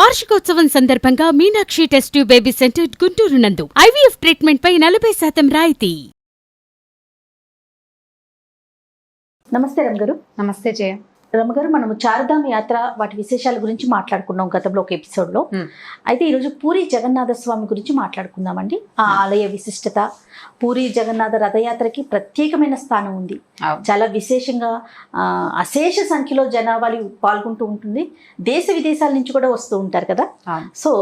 వార్షికోత్సవం సందర్భంగా Meenakshi test tube baby centre Guntur నందు ఐవీఎఫ్ ట్రీట్మెంట్ పై 40% రాయితీ. నమస్తే రమగారు. నమస్తే జయ. రమగారు, మనము చార్ధామ్ యాత్ర వాటి విశేషాల గురించి మాట్లాడుకున్నాం గతంలో ఒక ఎపిసోడ్లో. అయితే ఈరోజు పూరి జగన్నాథ స్వామి గురించి మాట్లాడుకుందామండి. ఆ ఆలయ విశిష్టత, పూరి జగన్నాథ రథయాత్రకి ప్రత్యేకమైన స్థానం ఉంది. చాలా విశేషంగా అశేష సంఖ్యలో జనాభాలు పాల్గొంటూ ఉంటుంది. దేశ విదేశాల నుంచి కూడా వస్తూ ఉంటారు కదా. సో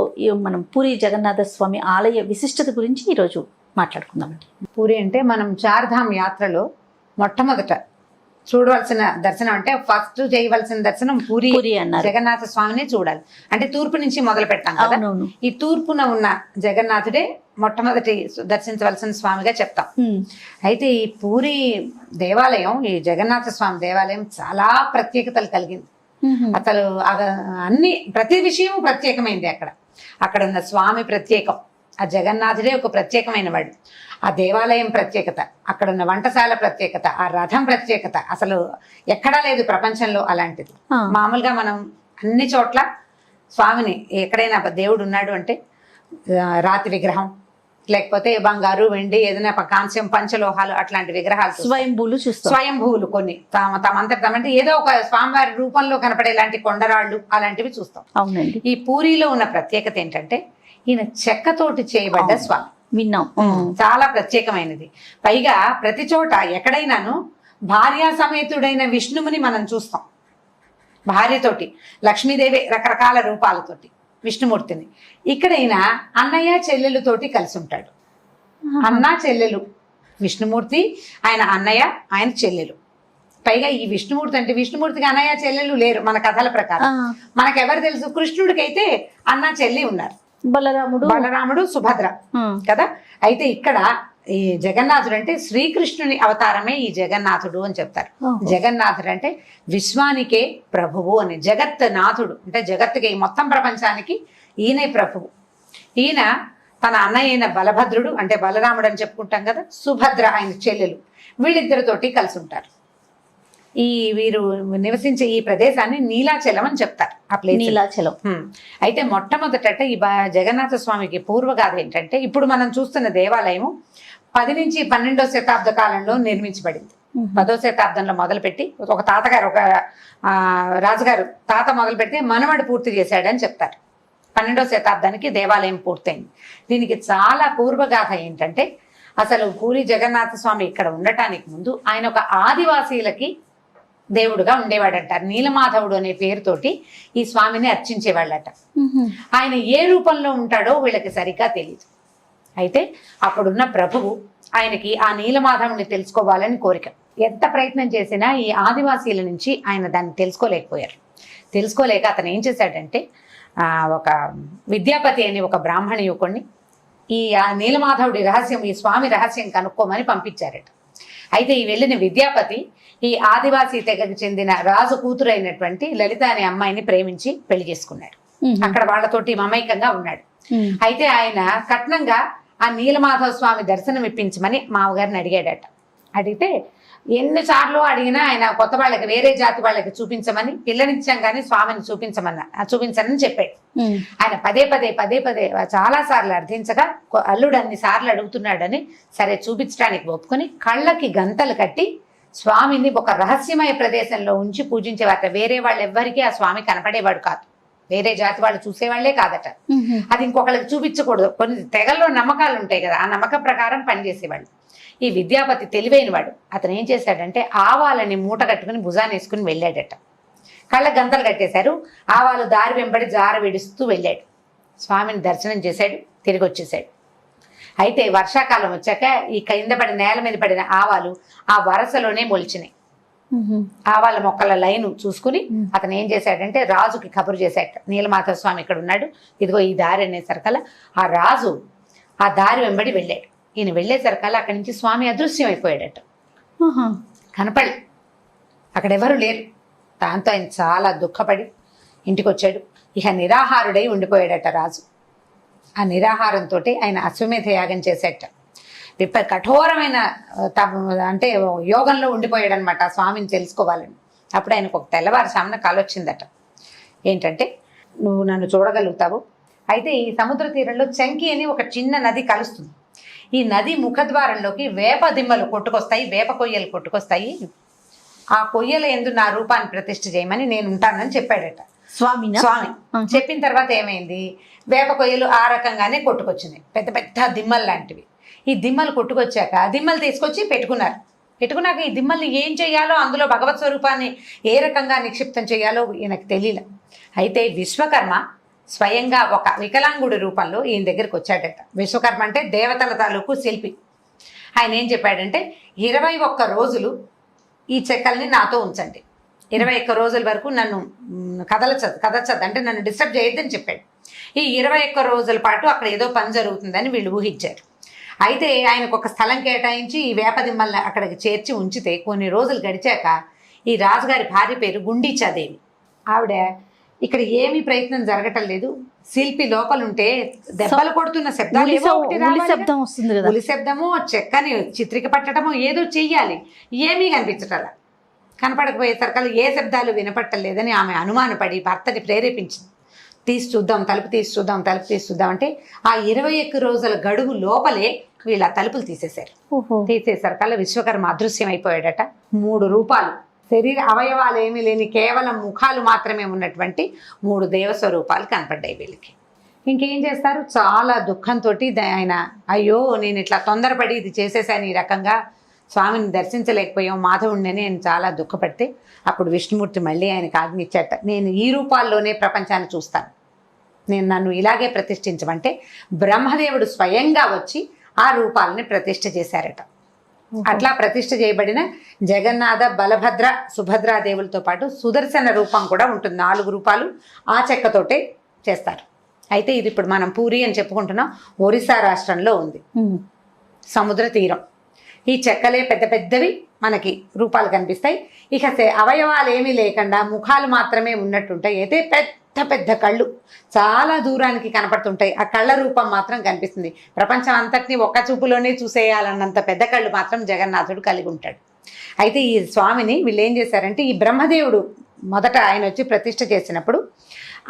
మనం పూరి జగన్నాథ స్వామి ఆలయ విశిష్టత గురించి ఈరోజు మాట్లాడుకుందామండి. పూరి అంటే మనం చార్ధామ్ యాత్రలో మొట్టమొదట చూడవలసిన దర్శనం అంటే ఫస్ట్ చేయవలసిన దర్శనం పూరి జగన్నాథ స్వామిని చూడాలి. అంటే తూర్పు నుంచి మొదలు పెట్టాం కదా. ఈ తూర్పున ఉన్న జగన్నాథుడే మొట్టమొదటి దర్శించవలసిన స్వామిగా చెప్తాం. అయితే ఈ పూరి దేవాలయం, ఈ జగన్నాథ స్వామి దేవాలయం చాలా ప్రత్యేకతలు కలిగింది. అసలు అన్ని ప్రతి విషయం ప్రత్యేకమైంది. అక్కడ ఉన్న స్వామి ప్రత్యేకం, ఆ జగన్నాథుడే ఒక ప్రత్యేకమైన వాడు, ఆ దేవాలయం ప్రత్యేకత, అక్కడ ఉన్న వంటశాల ప్రత్యేకత, ఆ రథం ప్రత్యేకత అసలు ఎక్కడా లేదు ప్రపంచంలో అలాంటిది. మామూలుగా మనం అన్ని చోట్ల స్వామిని ఎక్కడైనా దేవుడు ఉన్నాడు అంటే రాతి విగ్రహం, లేకపోతే బంగారు, వెండి, ఏదైనా కాంస్యం, పంచలోహాలు అట్లాంటి విగ్రహాలు, స్వయంభూలు కొన్ని తమంతటమంటే ఏదో ఒక స్వామివారి రూపంలో కనపడే ఇలాంటి కొండరాళ్ళు అలాంటివి చూస్తాం. అవునండి. ఈ పూరిలో ఉన్న ప్రత్యేకత ఏంటంటే ఈయన చెక్కతోటి చేయబడ్డ స్వామి. విన్నాం. చాలా ప్రత్యేకమైనది. పైగా ప్రతి చోట ఎక్కడైనాను భార్యా సమేతుడైన విష్ణువుని మనం చూస్తాం. భార్యతోటి, లక్ష్మీదేవి రకరకాల రూపాలతోటి విష్ణుమూర్తిని. ఇక్కడైనా అన్నయ్య చెల్లెలుతోటి కలిసి ఉంటాడు. అన్న చెల్లెలు, విష్ణుమూర్తి ఆయన అన్నయ్య, ఆయన చెల్లెలు. పైగా ఈ విష్ణుమూర్తి అంటే విష్ణుమూర్తికి అన్నయ్య చెల్లెలు లేరు మన కథల ప్రకారం. మనకెవరు తెలుసు? కృష్ణుడికైతే అన్న చెల్లి ఉన్నారు, బలరాముడు సుభద్ర కదా. అయితే ఇక్కడ ఈ జగన్నాథుడు అంటే శ్రీకృష్ణుని అవతారమే ఈ జగన్నాథుడు అని చెప్తారు. జగన్నాథుడు అంటే విశ్వానికే ప్రభువు అని, జగత్ నాథుడు అంటే జగత్తుకి మొత్తం ప్రపంచానికి ఈయనే ప్రభువు. ఈయన తన అన్నయ్య అయిన బలభద్రుడు అంటే బలరాముడు అని చెప్పుకుంటాం కదా, సుభద్ర ఆయన చెల్లెలు, వీళ్ళిద్దరితోటి కలిసి ఉంటారు. వీరు నివసించే ఈ ప్రదేశాన్ని నీలాచలం అని చెప్తారు. ఆ ప్లేస్ నీలాచలం. అయితే మొట్టమొదట ఈ జగన్నాథ స్వామికి పూర్వగాథ ఏంటంటే, ఇప్పుడు మనం చూస్తున్న దేవాలయము 10 నుంచి 12వ శతాబ్ద కాలంలో నిర్మించబడింది. 10వ శతాబ్దంలో మొదలుపెట్టి ఒక తాతగారు, ఒక రాజుగారు తాత మొదలు పెడితే మనవడు పూర్తి చేశాడని చెప్తారు. 12వ శతాబ్దానికి దేవాలయం పూర్తయింది. దీనికి చాలా పూర్వగాథ ఏంటంటే, అసలు పూరి జగన్నాథ స్వామి ఇక్కడ ఉండటానికి ముందు ఆయన ఒక ఆదివాసీలకి దేవుడుగా ఉండేవాడంటారు. నీలమాధవుడు అనే పేరుతోటి ఈ స్వామిని అర్చించేవాళ్ళట. ఆయన ఏ రూపంలో ఉంటాడో వీళ్ళకి సరిగ్గా తెలియదు. అయితే అప్పుడున్న ప్రభువు ఆయనకి ఆ నీలమాధవుని తెలుసుకోవాలని కోరిక. ఎంత ప్రయత్నం చేసినా ఈ ఆదివాసీల నుంచి ఆయన దాన్ని తెలుసుకోలేకపోయారు. తెలుసుకోలేక అతను ఏం చేశాడంటే, ఒక విద్యాపతి అని ఒక బ్రాహ్మణ యువకుడిని ఈ నీలమాధవుడి రహస్యం, ఈ స్వామి రహస్యం కనుక్కోమని పంపించారట. అయితే ఈ వెళ్ళిన విద్యాపతి ఈ ఆదివాసీ తెగకు చెందిన రాజు కూతురు అయినటువంటి లలిత అనే అమ్మాయిని ప్రేమించి పెళ్లి చేసుకున్నాడు. అక్కడ వాళ్ళతోటి మమైకంగా ఉన్నాడు. అయితే ఆయన కట్నంగా ఆ నీలమాధవ స్వామి దర్శనం ఇప్పించమని మామగారిని అడిగాడట. అడిగితే ఎన్నిసార్లు అడిగినా ఆయన కొత్త వాళ్ళకి, వేరే జాతి వాళ్ళకి చూపించమని, పిల్లనిచ్చాం కానీ స్వామిని చూపించనని చెప్పాడు. ఆయన పదే పదే చాలా సార్లు అర్థించగా అల్లుడు అన్ని సార్లు అడుగుతున్నాడని సరే చూపించడానికి ఒప్పుకొని కళ్ళకి గంతలు కట్టి స్వామిని ఒక రహస్యమయ ప్రదేశంలో ఉంచి పూజించేవారట. వేరే వాళ్ళు ఎవ్వరికీ ఆ స్వామి కనపడేవాడు కాదు, వేరే జాతి వాళ్ళు చూసేవాళ్లే కాదట. అది ఇంకొకళ్ళకి చూపించకూడదు. కొన్ని తెగల్లో నమ్మకాలు ఉంటాయి కదా, ఆ నమ్మకం ప్రకారం పనిచేసేవాళ్ళు. ఈ విద్యాపతి తెలివైన వాడు. అతను ఏం చేశాడంటే ఆవాలని మూట కట్టుకుని భుజాన్ని వేసుకుని వెళ్ళాడట. కళ్ళ గంతలు కట్టేశారు. ఆవాలు దారి వెంబడి జార విడుస్తూ వెళ్ళాడు. స్వామిని దర్శనం చేశాడు, తిరిగి వచ్చేసాడు. అయితే వర్షాకాలం వచ్చాక ఈ కింద పడిన, నేల మీద పడిన ఆవాలు ఆ వరసలోనే మొలిచినాయి. ఆవాల మొక్కల లైను చూసుకుని అతను ఏం చేశాడంటే రాజుకి కబురు చేశాడు, నీలమాధవ స్వామి ఇక్కడ ఉన్నాడు, ఇదిగో ఈ దారి అనేసరికల్లా ఆ రాజు ఆ దారి వెంబడి వెళ్ళాడు. ఈయన వెళ్ళేసరికల్లా అక్కడి నుంచి స్వామి అదృశ్యం అయిపోయాడట. కనపడి అక్కడెవరు లేరు. దాంతో ఆయన చాలా దుఃఖపడి ఇంటికి వచ్చాడు. ఇక నిరాహారుడై ఉండిపోయాడట రాజు. ఆ నిరాహారంతో ఆయన అశ్వమేధ యాగం చేసేట. కఠోరమైన అంటే యోగంలో ఉండిపోయాడు అనమాట ఆ స్వామిని తెలుసుకోవాలని. అప్పుడు ఆయనకు ఒక తెల్లవారుసామున కల వచ్చిందట. ఏంటంటే నువ్వు నన్ను చూడగలుగుతావు. అయితే ఈ సముద్ర తీరంలో చంకి అని ఒక చిన్న నది కలుస్తుంది. ఈ నది ముఖద్వారంలోకి వేప దిమ్మలు కొట్టుకొస్తాయి, వేప కొయ్యలు కొట్టుకొస్తాయి. ఆ కొయ్యల యందు నా రూపాన్ని ప్రతిష్ఠ చేయమని నేను ఉంటానని చెప్పాడట స్వామి. చెప్పిన తర్వాత ఏమైంది, వేప కొయ్యలు ఆ రకంగానే కొట్టుకొచ్చినాయి, పెద్ద పెద్ద దిమ్మలు లాంటివి. ఈ దిమ్మలు కొట్టుకొచ్చాక దిమ్మలు తీసుకొచ్చి పెట్టుకున్నాక ఈ దిమ్మల్ని ఏం చేయాలో, అందులో భగవత్ స్వరూపాన్ని ఏ రకంగా నిక్షిప్తం చేయాలో ఈయనకు తెలియలే. అయితే విశ్వకర్మ స్వయంగా ఒక వికలాంగుడి రూపంలో ఈయన దగ్గరికి వచ్చాడట. విశ్వకర్మ అంటే దేవతల తాలూకు శిల్పి. ఆయన ఏం చెప్పాడంటే 21 రోజులు ఈ చెక్కల్ని నాతో ఉంచండి, 21 రోజుల వరకు నన్ను కదల్చద్దు అంటే నన్ను డిస్టర్బ్ చేయొద్దని చెప్పాడు. ఈ 21 రోజుల పాటు అక్కడ ఏదో పని జరుగుతుందని వీళ్ళు ఊహించారు. అయితే ఆయనకు ఒక స్థలం కేటాయించి ఈ వేపదిమ్మల్ని అక్కడికి చేర్చి ఉంచితే కొన్ని రోజులు గడిచాక ఈ రాజుగారి భార్య పేరు గుండీచాదేవి. ఆవిడ ఇక్కడ ఏమీ ప్రయత్నం జరగటం లేదు, శిల్పి లోపలుంటే దెబ్బలు కొడుతున్న శబ్దాలు వస్తుంది కదా, ఉలి శబ్దము, చెక్కని చిత్రిక పట్టడము ఏదో చెయ్యాలి, ఏమీ కనిపించటలా. కనపడకపోయేసరికల్లా ఏ శబ్దాలు వినపట్టలేదని ఆమె అనుమానపడి భర్తని ప్రేరేపించింది. తీసి చూద్దాం, తలుపు తీసి చూద్దాం అంటే ఆ 21 రోజుల గడువు లోపలే వీళ్ళ తలుపులు తీసేశారు. తీసేసరికల్లా విశ్వకర్మ అదృశ్యం అయిపోయాడట. 3 రూపాలు, శరీర అవయవాలు ఏమీ లేని కేవలం ముఖాలు మాత్రమే ఉన్నటువంటి 3 దేవస్వరూపాలు కనపడ్డాయి వీళ్ళకి. ఇంకేం చేస్తారు, చాలా దుఃఖంతో ఆయన అయ్యో నేను ఇట్లా తొందరపడి ఇది చేసేసాను, ఈ రకంగా స్వామిని దర్శించలేకపోయాం, మాధవుడిని నేను చాలా దుఃఖపడితే అప్పుడు విష్ణుమూర్తి మళ్ళీ ఆయనకు ఆజ్ఞించాట, నేను ఈ రూపాల్లోనే ప్రపంచాన్ని చూస్తాను, నన్ను ఇలాగే ప్రతిష్ఠించమంటే బ్రహ్మదేవుడు స్వయంగా వచ్చి ఆ రూపాలని ప్రతిష్ఠ చేశారట. అట్లా ప్రతిష్ఠ చేయబడిన జగన్నాథ, బలభద్ర, సుభద్రాదేవులతో పాటు సుదర్శన రూపం కూడా ఉంటుంది. 4 రూపాలు ఆ చెక్కతోటే చేస్తారు. అయితే ఇది ఇప్పుడు మనం పూరి అని చెప్పుకుంటున్నాం, ఒరిస్సా రాష్ట్రంలో ఉంది, సముద్ర తీరం. ఈ చెక్కలే పెద్ద పెద్దవి మనకి రూపాలు కనిపిస్తాయి. ఇక అవయవాలు ఏమీ లేకుండా ముఖాలు మాత్రమే ఉన్నట్టుంటాయి. అయితే పెద్ద పెద్ద కళ్ళు చాలా దూరానికి కనపడుతుంటాయి. ఆ కళ్ళ రూపం మాత్రం కనిపిస్తుంది. ప్రపంచం అంతటినీ ఒక్క చూపులోనే చూసేయాలన్నంత పెద్ద కళ్ళు మాత్రం జగన్నాథుడు కలిగి ఉంటాడు. అయితే ఈ స్వామిని వీళ్ళు ఏం చేశారంటే, ఈ బ్రహ్మదేవుడు మొదట ఆయన వచ్చి ప్రతిష్ఠ చేసినప్పుడు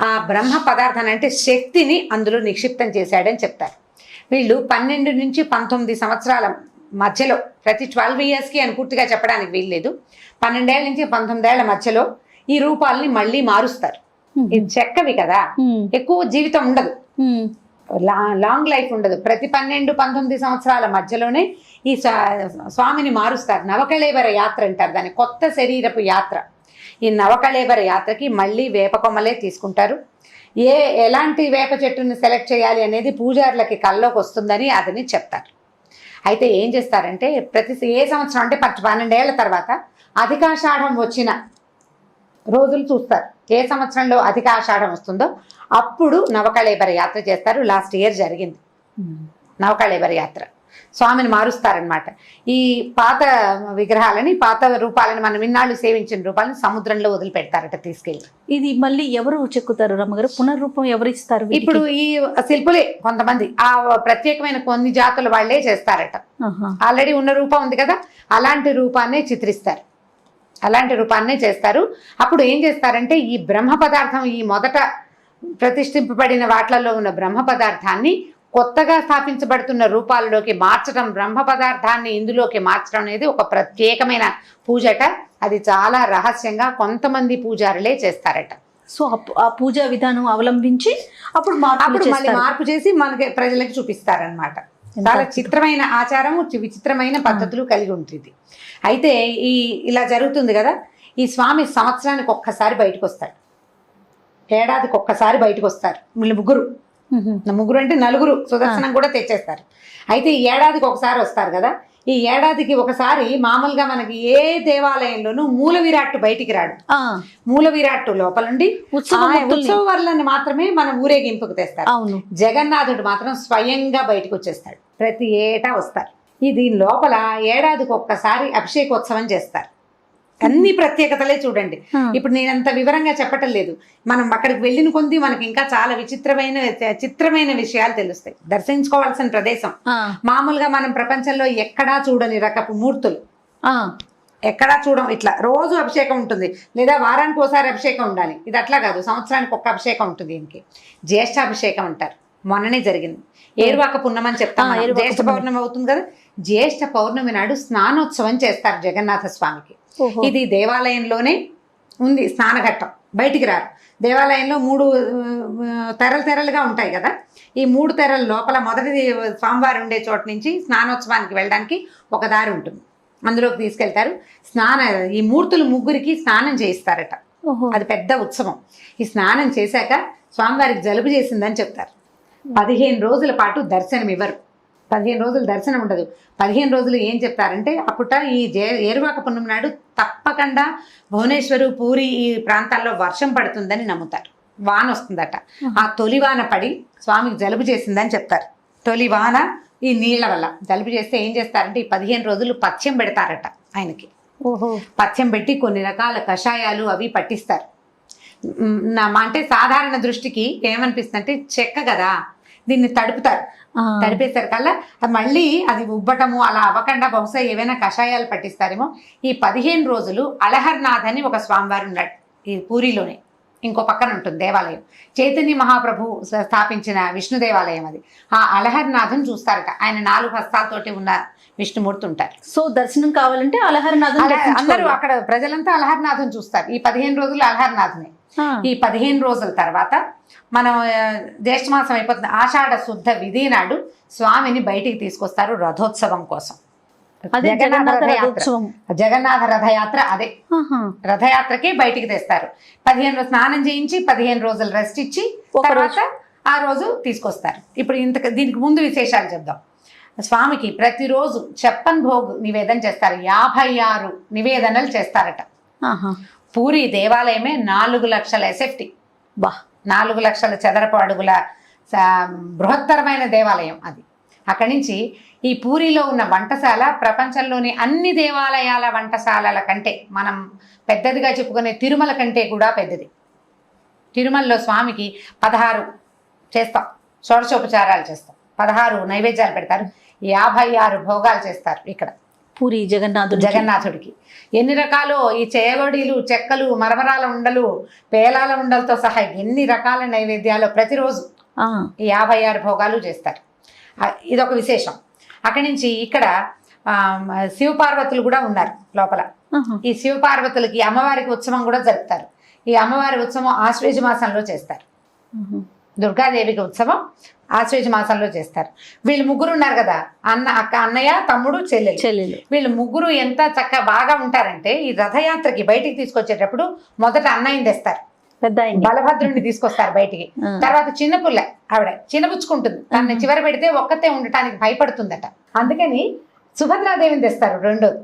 ఆ బ్రహ్మ పదార్థాన్ని అంటే శక్తిని అందులో నిక్షిప్తం చేశాడని చెప్తారు. వీళ్ళు 12 నుంచి 19 సంవత్సరాల మధ్యలో, ప్రతి 12 ఇయర్స్కి అని పూర్తిగా చెప్పడానికి వీల్లేదు, 12 ఏళ్ళ నుంచి 19 ఏళ్ల మధ్యలో ఈ రూపాలని మళ్ళీ మారుస్తారు. ఇది చెక్కవి కదా, ఎక్కువ జీవితం ఉండదు, లాంగ్ లైఫ్ ఉండదు. ప్రతి 12-19 సంవత్సరాల మధ్యలోనే ఈ స్వామిని మారుస్తారు. నవకళేబర యాత్ర అంటారు దాన్ని, కొత్త శరీరపు యాత్ర. ఈ నవకళేబర యాత్రకి మళ్ళీ వేప కొమ్మలే తీసుకుంటారు. ఎలాంటి వేప చెట్టుని సెలెక్ట్ చేయాలి అనేది పూజారులకి కల్లోకి వస్తుందని అదని చెప్తారు. అయితే ఏం చేస్తారంటే ఏ సంవత్సరం అంటే 12 ఏళ్ల తర్వాత అధికాషాఢం వచ్చిన రోజులు చూస్తారు. ఏ సంవత్సరంలో అధికాషాఢం వస్తుందో అప్పుడు నవకళేబర యాత్ర చేస్తారు. లాస్ట్ ఇయర్ జరిగింది నవకళేబర యాత్ర. స్వామిని మారుస్తారనమాట. ఈ పాత విగ్రహాలని, పాత రూపాలని, మనం ఇన్నాళ్ళు సేవించిన రూపాలని సముద్రంలో వదిలిపెడతారట తీసుకెళ్ళి. ఇది మళ్ళీ ఎవరు చెక్కుతారు రమ్మగారు? పునర్రూపం ఎవరు ఇస్తారు? ఇప్పుడు ఈ శిల్పులే కొంతమంది, ఆ ప్రత్యేకమైన కొన్ని జాతుల వాళ్లే చేస్తారట. ఆల్రెడీ ఉన్న రూపం ఉంది కదా, అలాంటి రూపాన్నే చిత్రిస్తారు, అలాంటి రూపాన్నే చేస్తారు. అప్పుడు ఏం చేస్తారంటే ఈ బ్రహ్మ పదార్థం, ఈ మొదట ప్రతిష్ఠింపబడిన వాటిలలో ఉన్న బ్రహ్మ పదార్థాన్ని కొత్తగా స్థాపించబడుతున్న రూపాలలోకి మార్చడం, బ్రహ్మ పదార్థాన్ని ఇందులోకి మార్చడం అనేది ఒక ప్రత్యేకమైన పూజట. అది చాలా రహస్యంగా కొంతమంది పూజారులే చేస్తారట. సో ఆ పూజా విధానం అవలంబించి అప్పుడు మళ్ళీ మార్పు చేసి మనకి ప్రజలకు చూపిస్తారనమాట. చాలా చిత్రమైన ఆచారము, విచిత్రమైన పద్ధతులు కలిగి ఉంటుంది. అయితే ఇలా జరుగుతుంది కదా, ఈ స్వామి సంవత్సరానికి ఒక్కసారి బయటకు వస్తాడు, ఏడాదికి ఒక్కసారి బయటకు వస్తారు. వీళ్ళు ముగ్గురు అంటే 4 సుదర్శనం కూడా తెచ్చేస్తారు. అయితే ఈ ఏడాదికి ఒకసారి వస్తారు కదా, ఈ ఏడాదికి ఒకసారి మామూలుగా మనకి ఏ దేవాలయంలోనూ మూల విరాట్టు బయటికి రాడు. మూల విరాట్టు లోపలుండి ఉత్సవాలను మాత్రమే మనం ఊరేగింపుకు తెస్తారు. జగన్నాథుడు మాత్రం స్వయంగా బయటకు వచ్చేస్తాడు. ప్రతి ఏటా వస్తారు. దీని లోపల ఏడాదికి ఒక్కసారి అభిషేకోత్సవం చేస్తారు. అన్ని ప్రత్యేకతలే చూడండి. ఇప్పుడు నేనంత వివరంగా చెప్పటం లేదు, మనం అక్కడికి వెళ్ళిన కొద్ది మనకి ఇంకా చాలా చిత్రమైన విషయాలు తెలుస్తాయి. దర్శించుకోవాల్సిన ప్రదేశం. మామూలుగా మనం ప్రపంచంలో ఎక్కడా చూడని రకపు మూర్తులు, ఎక్కడా చూడం ఇట్లా రోజు అభిషేకం ఉంటుంది, లేదా వారానికి ఒకసారి అభిషేకం ఉండాలి. ఇది అట్లా కాదు, సంవత్సరానికి ఒక్క అభిషేకం ఉంటుంది. దీనికి జ్యేష్ఠాభిషేకం అంటారు. మొన్ననే జరిగింది. ఏరువాక పున్నమని చెప్తాం మనం. జ్యేష్ఠ పౌర్ణమి అవుతుంది కదా, జ్యేష్ఠ పౌర్ణమి నాడు స్నానోత్సవం చేస్తారు జగన్నాథ స్వామికి. ఇది దేవాలయంలోనే ఉంది స్నానఘట్టం, బయటికి రారు. దేవాలయంలో 3 తెరలుగా ఉంటాయి కదా, ఈ 3 తెరల లోపల మొదటిది స్వామివారు ఉండే చోట నుంచి స్నానోత్సవానికి వెళ్ళడానికి ఒక దారి ఉంటుంది, అందులోకి తీసుకెళ్తారు. ఈ మూర్తులు ముగ్గురికి స్నానం చేయిస్తారట. అది పెద్ద ఉత్సవం. ఈ స్నానం చేశాక స్వామివారికి జలుబు చేసిందని చెప్తారు. 15 రోజుల పాటు దర్శనం ఇవ్వరు. 15 రోజులు దర్శనం ఉండదు. 15 రోజులు ఏం చెప్తారంటే, అప్పుట ఈ ఏరువాక పున్నమి నాడు తప్పకుండా భువనేశ్వరు, పూరి ఈ ప్రాంతాల్లో వర్షం పడుతుందని నమ్ముతారు. వాన వస్తుందట. ఆ తొలి వాన పడి స్వామికి జలుబు చేసిందని చెప్తారు. తొలి వాన ఈ నీళ్ల వల్ల జలుబు చేస్తే ఏం చేస్తారంటే, ఈ 15 రోజులు పథ్యం పెడతారట ఆయనకి. పథ్యం పెట్టి కొన్ని రకాల కషాయాలు అవి పట్టిస్తారు. అంటే సాధారణ దృష్టికి ఏమనిపిస్తుంది అంటే, చెక్క కదా, దీన్ని తడుపుతారు. తడిపేస్తారు కల్లా మళ్ళీ అది ఉబ్బటము అలా అవ్వకుండా బహుశా ఏవైనా కషాయాలు పట్టిస్తారేమో. ఈ 15 రోజులు అలహర్నాథ్ అని ఒక స్వామివారు ఉన్నాడు ఈ పూరిలోనే. ఇంకో పక్కన ఉంటుంది దేవాలయం, చైతన్య మహాప్రభు స్థాపించిన విష్ణు దేవాలయం అది. ఆ అలహర్నాథ్ని చూస్తారట. ఆయన 4 హస్తాలతోటి ఉన్న విష్ణుమూర్తి ఉంటారు. సో దర్శనం కావాలంటే అలహర్నాథ్ అందరూ అక్కడ ప్రజలంతా అలహర్నాథ్ని చూస్తారు. ఈ 15 రోజులు అలహర్నాథ్ని. ఈ 15 రోజుల తర్వాత మనం జ్యేష్ఠమాసం అయిపోతుంది, ఆషాఢ శుద్ధ విధి నాడు స్వామిని బయటికి తీసుకొస్తారు రథోత్సవం కోసం. జగన్నాథ రథయాత్ర అదే రథయాత్రకి బయటికి తెస్తారు. 15 రోజులు స్నానం చేయించి 15 రోజులు రెస్ట్ ఇచ్చి తర్వాత ఆ రోజు తీసుకొస్తారు. ఇప్పుడు దీనికి ముందు విశేషాలు చెప్దాం. స్వామికి ప్రతిరోజు చెప్పన్ భోగ్ నివేదన చేస్తారు. 56 నివేదనలు చేస్తారట. పూరి దేవాలయమే 4 లక్షల SFT, 4 లక్షల చదరపు అడుగుల బృహత్తరమైన దేవాలయం అది. అక్కడి నుంచి ఈ పూరిలో ఉన్న వంటశాల ప్రపంచంలోని అన్ని దేవాలయాల వంటశాలల కంటే, మనం పెద్దదిగా చెప్పుకునే తిరుమల కంటే కూడా పెద్దది. తిరుమలలో స్వామికి 16 చేస్తాం, షోడశోపచారాలు చేస్తాం, 16 నైవేద్యాలు పెడతారు, 56 భోగాలు చేస్తారు. ఇక్కడ పూరి జగన్నాథుడికి ఎన్ని రకాలు ఈ చేయగొడీలు, చెక్కలు, మరమరాల ఉండలు, పేలాల ఉండలతో సహా ఎన్ని రకాల నైవేద్యాలు ప్రతిరోజు 56 భోగాలు చేస్తారు. ఇదొక విశేషం. అక్కడి నుంచి ఇక్కడ శివపార్వతులు కూడా ఉన్నారు లోపల. ఈ శివపార్వతులకి అమ్మవారికి ఉత్సవం కూడా జరుపుతారు. ఈ అమ్మవారి ఉత్సవం ఆశ్వేజ మాసంలో చేస్తారు. దుర్గాదేవికి ఉత్సవం ఆశ్వేజ మాసంలో చేస్తారు. వీళ్ళు ముగ్గురు ఉన్నారు కదా, అన్నయ్య, తమ్ముడు, చెల్లెలు. వీళ్ళు ముగ్గురు ఎంత చక్కగా బాగా ఉంటారంటే, ఈ రథయాత్రకి బయటికి తీసుకొచ్చేటప్పుడు మొదట అన్నయ్యని తెస్తారు, బలభద్రుడిని తీసుకొస్తారు బయటికి. తర్వాత చిన్నపుల్ల ఆవిడ చిన్నపుచ్చుకుంటుంది, తనని చివరి పెడితే ఒక్కతే ఉండటానికి భయపడుతుందట. అందుకని సుభద్రాదేవిని తెస్తారు రెండోది.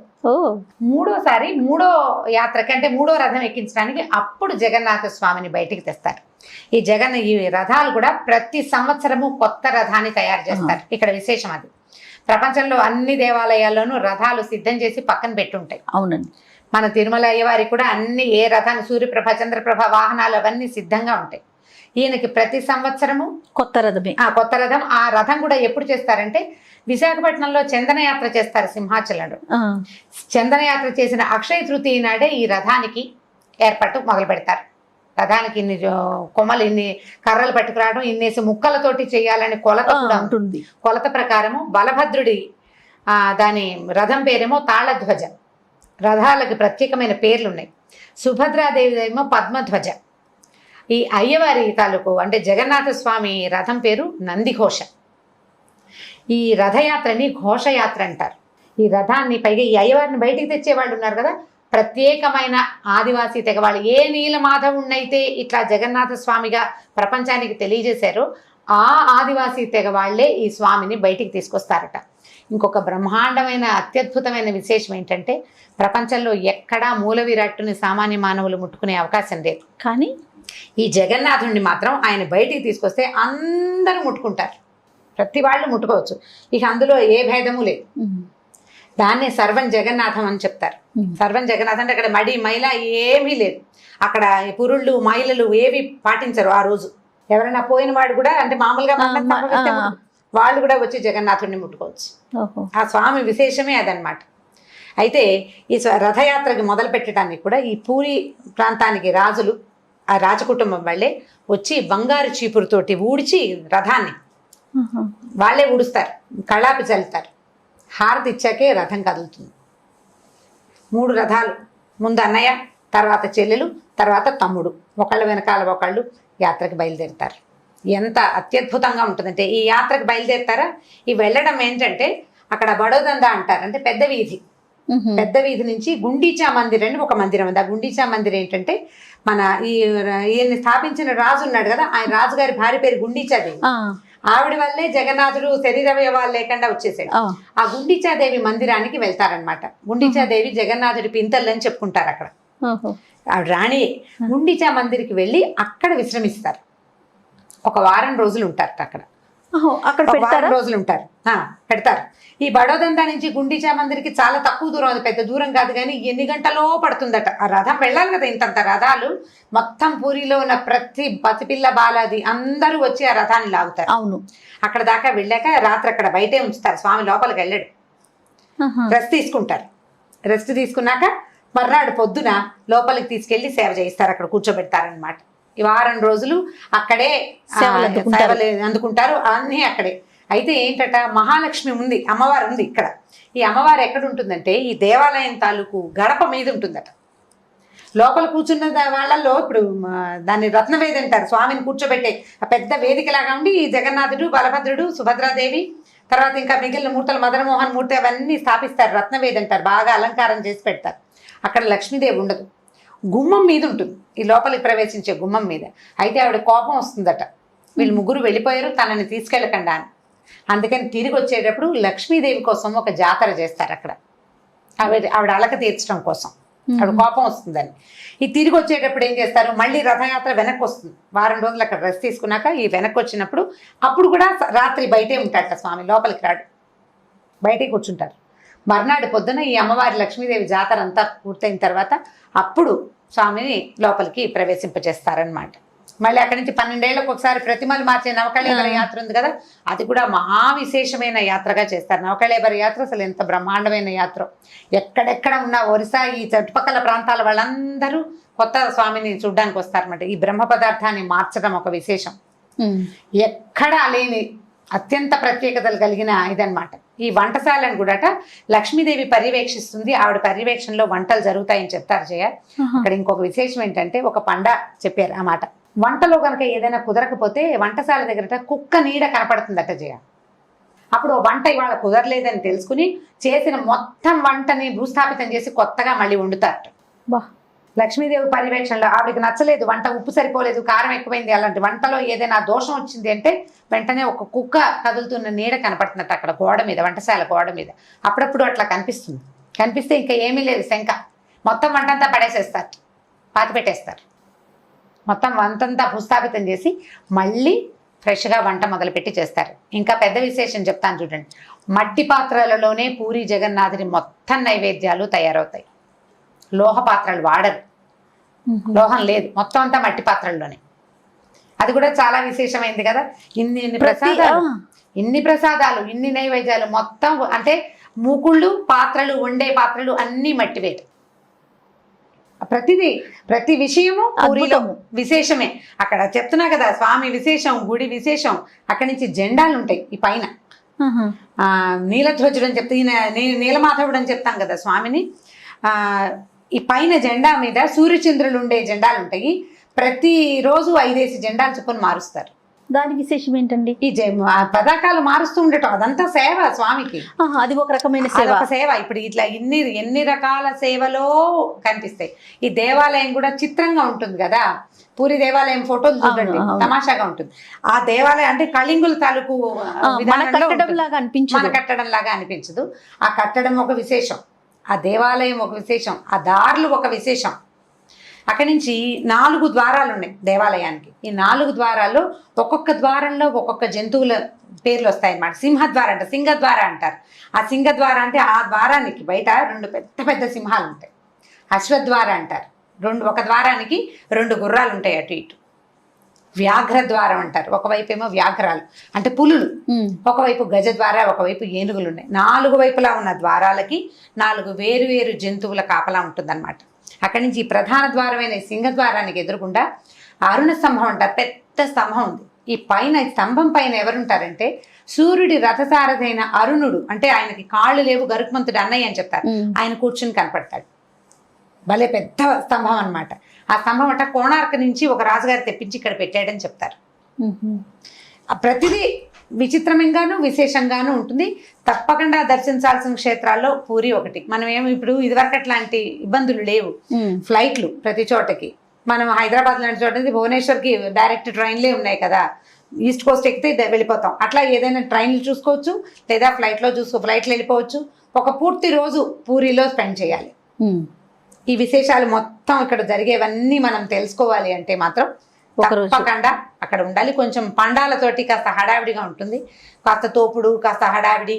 మూడోసారి మూడో యాత్రకి అంటే మూడో రథం ఎక్కించడానికి అప్పుడు జగన్నాథ స్వామిని బయటికి తెస్తారు. ఈ రథాలు కూడా ప్రతి సంవత్సరము కొత్త రథాన్ని తయారు చేస్తారు. ఇక్కడ విశేషం అది. ప్రపంచంలో అన్ని దేవాలయాల్లోనూ రథాలు సిద్ధం చేసి పక్కన పెట్టుంటాయి. అవునండి. మన తిరుమల అయ్యవారికి కూడా అన్ని ఏ రథాన్ని సూర్యప్రభ, చంద్రప్రభ వాహనాలు అవన్నీ సిద్ధంగా ఉంటాయి. ఈయనకి ప్రతి సంవత్సరము కొత్త రథం. ఆ రథం కూడా ఎప్పుడు చేస్తారంటే, విశాఖపట్నంలో చందనయాత్ర చేస్తారు సింహాచలంలో. చందనయాత్ర చేసిన అక్షయ తృతీయ నాడే ఈ రథానికి ఏర్పాటు మొదలు పెడతారు. రథానికి ఇన్ని కొమ్మలు, ఇన్ని కర్రలు పట్టుకురావడం, ఇన్నేసి ముక్కలతోటి చేయాలని కొలత కూడా ఉంటుంది. కొలత ప్రకారము బలభద్రుడి దాని రథం పేరేమో తాళధ్వజ. రథాలకి ప్రత్యేకమైన పేర్లు ఉన్నాయి. సుభద్రాదేవి ఏమో పద్మధ్వజ. ఈ అయ్యవారి తాలూకు అంటే జగన్నాథ స్వామి రథం పేరు నందిఘోష. ఈ రథయాత్రని ఘోషయాత్ర అంటారు. ఈ రథాన్ని పైగా ఈ అయ్యవారిని బయటికి తెచ్చేవాళ్ళు ఉన్నారు కదా, ప్రత్యేకమైన ఆదివాసీ తెగ వాళ్ళు. ఏ నీలమాధవుణ్ణైతే ఇట్లా జగన్నాథ స్వామిగా ప్రపంచానికి తెలియజేశారో ఆ ఆదివాసీ తెగ వాళ్లే ఈ స్వామిని బయటికి తీసుకొస్తారట. ఇంకొక బ్రహ్మాండమైన అత్యద్భుతమైన విశేషం ఏంటంటే, ప్రపంచంలో ఎక్కడా మూల విరాట్టుని సామాన్య మానవులు ముట్టుకునే అవకాశం లేదు. కానీ ఈ జగన్నాథుడిని మాత్రం ఆయన బయటికి తీసుకొస్తే అందరూ ముట్టుకుంటారు. ప్రతి వాళ్ళు ముట్టుకోవచ్చు. ఇక అందులో ఏ భేదము లేదు. దాన్నే సర్వం జగన్నాథం అని చెప్తారు. సర్వం జగన్నాథం అంటే అక్కడ మడి మైల ఏమీ లేదు. అక్కడ పురుళ్ళు మైలలు ఏవి పాటించరు ఆ రోజు. ఎవరైనా పోయిన వాడు కూడా అంటే మామూలుగా వాళ్ళు కూడా వచ్చి జగన్నాథుడిని ముట్టుకోవచ్చు. ఆ స్వామి విశేషమే అదనమాట. అయితే ఈ రథయాత్రకి మొదలు పెట్టడానికి కూడా ఈ పూరి ప్రాంతానికి రాజులు ఆ రాజకుటుంబం వాళ్ళే వచ్చి బంగారు చీపురుతోటి ఊడ్చి రథాన్ని వాళ్ళే ఊడుస్తారు, కళాపి చల్లుతారు. హారతి ఇచ్చాకే రథం కదులుతుంది. 3 రథాలు, ముందు అన్నయ్య, తర్వాత చెల్లెలు, తర్వాత తమ్ముడు, ఒకళ్ళ వెనకాల ఒకళ్ళు యాత్రకు బయలుదేరుతారు. ఎంత అత్యద్భుతంగా ఉంటుందంటే ఈ యాత్రకు బయలుదేరుతారా, ఈ వెళ్ళడం ఏంటంటే అక్కడ బడోదందా అంటారు, అంటే పెద్ద వీధి. పెద్ద వీధి నుంచి గుండీచా మందిర్ అని ఒక మందిరం ఉంది. ఆ గుండీచా మందిర్ ఏంటంటే మన ఈయన్ని స్థాపించిన రాజు ఉన్నాడు కదా, ఆయన రాజుగారి భార్య పేరు గుండీచాదేవి. ఆవిడ వల్లే జగన్నాథుడు శరీరవయవాలు లేకుండా వచ్చేసాడు. ఆ గుండీచాదేవి మందిరానికి వెళ్తారనమాట. గుండీచాదేవి జగన్నాథుడి పింతలు అని చెప్పుకుంటారు అక్కడ. ఆవిడ రాణి గుండీచా మందిరికి వెళ్ళి అక్కడ విశ్రమిస్తారు. ఒక వారం రోజులు ఉంటారు అక్కడ. వారం రోజులు ఉంటారు, పెడతారు. ఈ బడోదందా నుంచి గుండీచా మందిరికి చాలా తక్కువ దూరం, అది పెద్ద దూరం కాదు, కానీ ఎన్ని గంటలో పడుతుందట. ఆ రథం వెళ్ళాలి కదా, ఇంతంత రథాలు మొత్తం పూరిలో ఉన్న ప్రతి పసిపిల్ల బాలాది అందరూ వచ్చి ఆ రథాన్ని లాగుతారు. అవును. అక్కడ దాకా వెళ్ళాక రాత్రి అక్కడ బయటే ఉంచుతారు. స్వామి లోపలికి వెళ్ళాడు, రెస్ట్ తీసుకుంటారు. రెస్ట్ తీసుకున్నాక మర్నాడు పొద్దున లోపలికి తీసుకెళ్లి సేవ చేయిస్తారు, అక్కడ కూర్చోబెడతారనమాట. ఈ వారం రోజులు అక్కడే సేవలు అందుకుంటారు, అన్నీ అక్కడే. అయితే ఏంటట, మహాలక్ష్మి ఉంది, అమ్మవారు ఉంది ఇక్కడ. ఈ అమ్మవారు ఎక్కడ ఉంటుందంటే ఈ దేవాలయం తాలూకు గడప మీద ఉంటుందట. లోపల కూర్చున్న వాళ్ళల్లో ఇప్పుడు దాన్ని రత్నవేది అంటారు. స్వామిని కూర్చోబెట్టే ఆ పెద్ద వేదికలాగా ఉండి ఈ జగన్నాథుడు, బలభద్రుడు, సుభద్రాదేవి, తర్వాత ఇంకా మిగిలిన మూర్తులు, మదనమోహన్ మూర్తి అవన్నీ స్థాపిస్తారు. రత్నవేది అంటారు, బాగా అలంకారం చేసి పెడతారు. అక్కడ లక్ష్మీదేవి ఉండదు, గుమ్మం మీద ఉంటుంది, ఈ లోపలికి ప్రవేశించే గుమ్మం మీద. అయితే ఆవిడ కోపం వస్తుందట, వీళ్ళు ముగ్గురు వెళ్ళిపోయారు, తనని తీసుకెళ్ళకుండా అని. అందుకని తిరిగి వచ్చేటప్పుడు లక్ష్మీదేవి కోసం ఒక జాతర చేస్తారు అక్కడ, ఆవిడ అలక తీర్చడం కోసం. ఆవిడ కోపం వస్తుందని. ఈ తిరిగి వచ్చేటప్పుడు ఏం చేస్తారు, మళ్ళీ రథయాత్ర వెనక్కి వస్తుంది. వారం రోజులు అక్కడ రెస్ట్ తీసుకున్నాక ఈ వెనక్కి వచ్చినప్పుడు అప్పుడు కూడా రాత్రి బయటే ఉంటాడట స్వామి, లోపలికి రాడు, బయటే కూర్చుంటారు. మర్నాడు పొద్దున ఈ అమ్మవారి లక్ష్మీదేవి జాతర అంతా పూర్తయిన తర్వాత అప్పుడు స్వామిని లోపలికి ప్రవేశింపజేస్తారనమాట. మళ్ళీ అక్కడి నుంచి 12 ఏళ్లకు ఒకసారి ప్రతిమలు మార్చే నవకళేబర యాత్ర ఉంది కదా, అది కూడా మహా విశేషమైన యాత్రగా చేస్తారు. నవకళేబర యాత్ర అసలు ఎంత బ్రహ్మాండమైన యాత్ర. ఎక్కడెక్కడ ఉన్న ఒరిస్సా ఈ చుట్టుపక్కల ప్రాంతాల వాళ్ళందరూ కొత్త స్వామిని చూడ్డానికి వస్తారన్నమాట. ఈ బ్రహ్మ పదార్థాన్ని మార్చడం ఒక విశేషం, ఎక్కడా లేని అత్యంత ప్రత్యేకతలు కలిగిన ఇదనమాట. ఈ వంటశాలను కూడా లక్ష్మీదేవి పర్యవేక్షిస్తుంది, ఆవిడ పర్యవేక్షణలో వంటలు జరుగుతాయని చెప్తారు జయ. అక్కడ ఇంకొక విశేషం ఏంటంటే ఒక పండ చెప్పారు ఆ మాట, వంటలో కనుక ఏదైనా కుదరకపోతే వంటశాల దగ్గర కుక్క నీడ కనపడుతుందట జయ. అప్పుడు వంట ఇవాళ కుదరలేదని తెలుసుకుని చేసిన మొత్తం వంటని భూస్థాపితం చేసి కొత్తగా మళ్ళీ వండుతారట. లక్ష్మీదేవి పర్యవేక్షణలో ఆవిడకి నచ్చలేదు, వంట ఉప్పు సరిపోలేదు, కారం ఎక్కువైంది, అలాంటి వంటలో ఏదైనా దోషం వచ్చింది అంటే వెంటనే ఒక కుక్క కదులుతున్న నీడ కనపడుతున్నట్టు అక్కడ గోడ మీద, వంటశాల గోడ మీద. అప్పుడప్పుడు అట్లా కనిపిస్తుంది. కనిపిస్తే ఇంకా ఏమీ లేదు శంక, మొత్తం వంటంతా పడేసేస్తారు, పాతి పెట్టేస్తారు. మొత్తం వంటంతా భూస్థాపితం చేసి మళ్ళీ ఫ్రెష్గా వంట మొదలుపెట్టి చేస్తారు. ఇంకా పెద్ద విశేషం చెప్తాను చూడండి, మట్టి పాత్రలలోనే పూరి జగన్నాథుని మొత్తం నైవేద్యాలు తయారవుతాయి. లోహ పాత్రలు వాడరు, లోహం లేదు, మొత్తం అంతా మట్టి పాత్రల్లోనే. అది కూడా చాలా విశేషమైంది కదా. ఇన్ని ప్రసాదాలు, ఇన్ని నైవేద్యాలు మొత్తం, అంటే మూకుళ్ళు, పాత్రలు, వండే పాత్రలు అన్నీ మట్టివేట. ప్రతి విషయము పూరిలో విశేషమే. అక్కడ చెప్తున్నా కదా స్వామి విశేషం, గుడి విశేషం. అక్కడి నుంచి జెండాలు ఉంటాయి ఈ పైన, నీలధ్వజుడు అని చెప్తే నీలమాధవుడు అని చెప్తాం కదా స్వామిని. ఈ పైన జెండా మీద సూర్యచంద్రులు ఉండే జెండాలు ఉంటాయి. ప్రతిరోజు 5 జెండాలు చొప్పున మారుస్తారు. దాని విశేషం ఏంటండి? ఈ పతాకాలు మారుస్తూ ఉండటం అదంతా సేవ స్వామికి, అది ఒక రకమైన సేవ. ఇప్పుడు ఇట్లా ఎన్ని రకాల సేవలో కనిపిస్తాయి. ఈ దేవాలయం కూడా చిత్రంగా ఉంటుంది కదా, పూరి దేవాలయం ఫోటోలు చూడండి, తమాషాగా ఉంటుంది. ఆ దేవాలయం అంటే కళింగుల తాలూకు మన కట్టడం లాగా అనిపించదు. ఆ కట్టడం ఒక విశేషం, ఆ దేవాలయం ఒక విశేషం, ఆ దారులు ఒక విశేషం. అక్కడి నుంచి 4 ద్వారాలు ఉన్నాయి దేవాలయానికి. ఈ 4 ద్వారాల్లో ఒక్కొక్క ద్వారంలో ఒక్కొక్క జంతువుల పేర్లు వస్తాయన్నమాట. సింహద్వార అంటారు. ఆ సింహద్వార అంటే ఆ ద్వారానికి బయట 2 పెద్ద సింహాలు ఉంటాయి. అశ్వద్వార అంటారు. ఒక ద్వారానికి 2 గుర్రాలు ఉంటాయి అటు ఇటు. వ్యాఘ్ర ద్వారం అంటారు. ఒకవైపు ఏమో వ్యాఘ్రాలు అంటే పులులు, ఒకవైపు గజద్వార, ఒకవైపు ఏనుగులు ఉన్నాయి. 4 వైపులా ఉన్న ద్వారాలకి 4 వేరు వేరు జంతువుల కాపలా ఉంటుందన్నమాట. అక్కడి నుంచి ఈ ప్రధాన ద్వారమైన సింహద్వారానికి ఎదురుగుండా అరుణ స్తంభం అంటారు, పెద్ద స్తంభం ఉంది. ఈ పైన స్తంభం పైన ఎవరుంటారంటే సూర్యుడి రథసారథైన అరుణుడు, అంటే ఆయనకి కాళ్ళు లేవు, గరుత్మంతుడు అన్నయ్య అని చెప్తారు, ఆయన కూర్చుని కనపడతాడు. భలే పెద్ద స్తంభం అన్నమాట. ఆ స్తంభం అంట కోణార్క్ నుంచి ఒక రాజుగారు తెప్పించి ఇక్కడ పెట్టాడని చెప్తారు. ప్రతిదీ విచిత్రంగాను విశేషంగాను ఉంటుంది. తప్పకుండా దర్శించాల్సిన క్షేత్రాల్లో పూరి ఒకటి. మనం ఏమి ఇప్పుడు ఇదివరకు అట్లాంటి ఇబ్బందులు లేవు, ఫ్లైట్లు ప్రతి చోటకి. మనం హైదరాబాద్ లాంటి చోట భువనేశ్వర్కి డైరెక్ట్ ట్రైన్లే ఉన్నాయి కదా, ఈస్ట్ కోస్ట్ ఎక్కితే వెళ్ళిపోతాం. అట్లా ఏదైనా ట్రైన్లు చూసుకోవచ్చు, లేదా ఫ్లైట్లో ఫ్లైట్లో వెళ్ళిపోవచ్చు. ఒక పూర్తి రోజు పూరిలో స్పెండ్ చేయాలి. ఈ విశేషాలు మొత్తం ఇక్కడ జరిగేవన్నీ మనం తెలుసుకోవాలి అంటే మాత్రం తప్పకుండా అక్కడ ఉండాలి. కొంచెం పండాలతోటి కాస్త హడావిడిగా ఉంటుంది, కాస్త తోపుడు, కాస్త హడావిడి,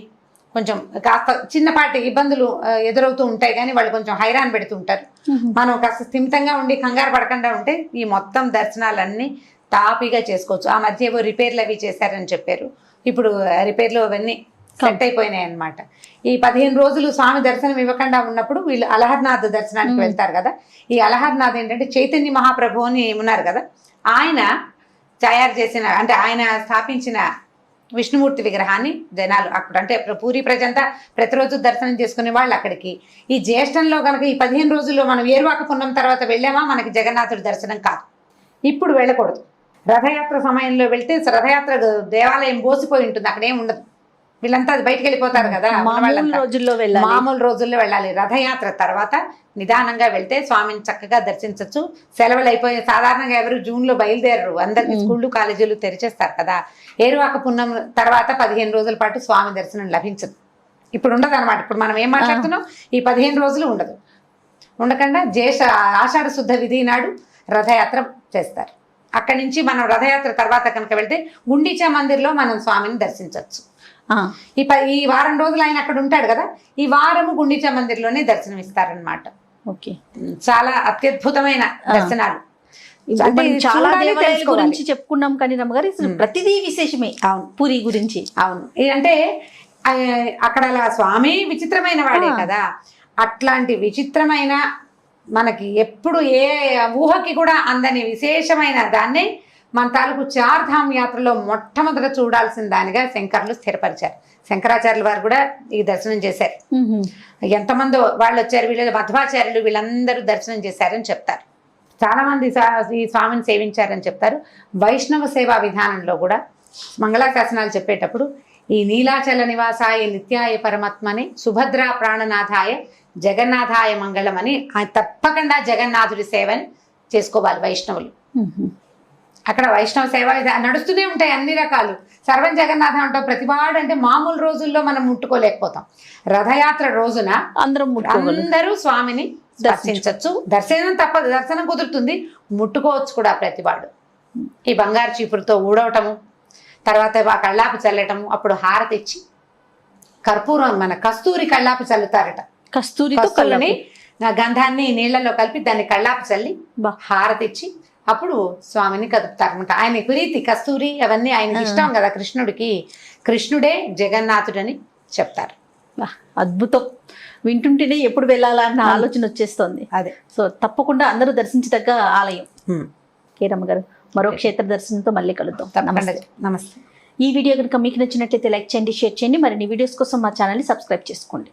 కొంచెం కాస్త చిన్నపాటి ఇబ్బందులు ఎదురవుతూ ఉంటాయి. కానీ వాళ్ళు కొంచెం హైరాన్ పెడుతూ ఉంటారు. మనం కాస్త స్థిమితంగా ఉండి కంగారు పడకుండా ఉంటే ఈ మొత్తం దర్శనాలన్నీ తాపీగా చేసుకోవచ్చు. ఆ మధ్య ఏవో రిపేర్లు అవి చేశారని చెప్పారు. ఇప్పుడు రిపేర్లు అవన్నీ సెట్ అయిపోయినాయి అన్నమాట. ఈ 15 రోజులు స్వామి దర్శనం ఇవ్వకుండా ఉన్నప్పుడు వీళ్ళు అలహర్నాథ్ దర్శనానికి వెళ్తారు కదా. ఈ అలహర్నాథ్ ఏంటంటే చైతన్య మహాప్రభు అని ఉన్నారు కదా, ఆయన తయారు చేసిన, అంటే ఆయన స్థాపించిన విష్ణుమూర్తి విగ్రహాన్ని జనాలు అప్పుడు, అంటే పూరి ప్రజంతా ప్రతిరోజు దర్శనం చేసుకునే వాళ్ళు అక్కడికి. ఈ జ్యేష్ఠంలో కనుక ఈ 15 రోజుల్లో మనం ఏరువాక పున్నం తర్వాత వెళ్ళామా మనకి జగన్నాథుడి దర్శనం కాదు. ఇప్పుడు వెళ్ళకూడదు. రథయాత్ర సమయంలో వెళ్తే రథయాత్ర దేవాలయం బోసిపోయి ఉంటుంది, అక్కడేం ఉండదు. వీళ్ళంతా బయటకు వెళ్ళిపోతారు కదా, మామూలు రోజుల్లో వెళ్ళాలి. రథయాత్ర తర్వాత నిదానంగా వెళ్తే స్వామిని చక్కగా దర్శించవచ్చు. సెలవులు అయిపోయి సాధారణంగా ఎవరు జూన్లో బయలుదేరరు, అందరికి స్కూళ్ళు కాలేజీలు తెరిచేస్తారు కదా. ఏరువాక పున్నం తర్వాత 15 రోజుల పాటు స్వామి దర్శనం లభించదు. ఇప్పుడు ఉండదు అనమాట. ఇప్పుడు మనం ఏం మాట్లాడుతున్నాం, ఈ 15 రోజులు ఉండకుండా ఆషాఢ శుద్ధ విధి నాడు రథయాత్ర చేస్తారు. అక్కడి నుంచి మనం రథయాత్ర తర్వాత కనుక వెళ్తే గుండీచా మందిర్లో మనం స్వామిని దర్శించవచ్చు. ఈ వారం రోజులు ఆయన అక్కడ ఉంటాడు కదా, ఈ వారము గుండీచా మందిర్లోనే దర్శనం ఇస్తారనమాట. ఓకే, చాలా అత్యద్భుతమైన దర్శనాలు. చాలా దేవాలయాల గురించి చెప్పుకున్నాం కానీ రమ్మగారు ప్రతిదీ విశేషమే. అవును, పూరి గురించి. అవును, అంటే అక్కడ అలా స్వామి విచిత్రమైన వాడే కదా. అట్లాంటి విచిత్రమైన మనకి ఎప్పుడు ఏ ఊహకి కూడా అందని విశేషమైన దాన్ని మన తాలూకు చార్ధామ్ యాత్రలో మొట్టమొదట చూడాల్సిన దానిగా శంకర్లు స్థిరపరిచారు. శంకరాచార్యుల వారు కూడా ఈ దర్శనం చేశారు. ఎంతమంది వాళ్ళు వచ్చారు, వీళ్ళు మధ్వాచార్యులు, వీళ్ళందరూ దర్శనం చేశారని చెప్తారు. చాలా మంది ఈ స్వామిని సేవించారని చెప్తారు. వైష్ణవ సేవా విధానంలో కూడా మంగళాశాసనాలు చెప్పేటప్పుడు ఈ నీలాచల నివాసాయ నిత్యాయ పరమాత్మని సుభద్రా ప్రాణనాథాయ జగన్నాథాయ మంగళం అని తప్పకుండా జగన్నాథుడి సేవని చేసుకోవాలి వైష్ణవులు. అక్కడ వైష్ణవ సేవ నడుస్తూనే ఉంటాయి అన్ని రకాలు. సర్వం జగన్నాథం అంటాం ప్రతివాడు, అంటే మామూలు రోజుల్లో మనం ముట్టుకోలేకపోతాం. రథయాత్ర రోజున అందరూ స్వామిని దర్శించవచ్చు. దర్శనం తప్పదు, దర్శనం కుదురుతుంది, ముట్టుకోవచ్చు కూడా ప్రతివాడు. ఈ బంగారు చీపురుతో ఊడవటము, తర్వాత కళ్ళాపు చల్లటము, అప్పుడు హారతి ఇచ్చి కర్పూరం మన కస్తూరి కళ్ళాపు చల్లుతారట. కస్తూరిని గంధాన్ని నీళ్లలో కలిపి దాన్ని కళ్ళాపు చల్లి హారతి ఇచ్చి అప్పుడు స్వామిని కదుపుతారనమాట. ఆయన ప్రీతి కస్తూరి అవన్నీ ఆయనకి ఇష్టం కదా కృష్ణుడికి. కృష్ణుడే జగన్నాథుడని చెప్తారు. అద్భుతం, వింటుంటేనే ఎప్పుడు వెళ్ళాలా అన్న ఆలోచన వచ్చేస్తుంది. అదే, సో తప్పకుండా అందరూ దర్శించదగ్గ ఆలయం. కేరమ్మ గారు, మరో క్షేత్ర దర్శనంతో మళ్ళీ కలుద్దాం. నమస్తే. ఈ వీడియో కనుక మీకు నచ్చినట్లయితే లైక్ చేయండి, షేర్ చేయండి. మరిన్ని వీడియోస్ కోసం మా ఛానల్ని సబ్స్క్రైబ్ చేసుకోండి.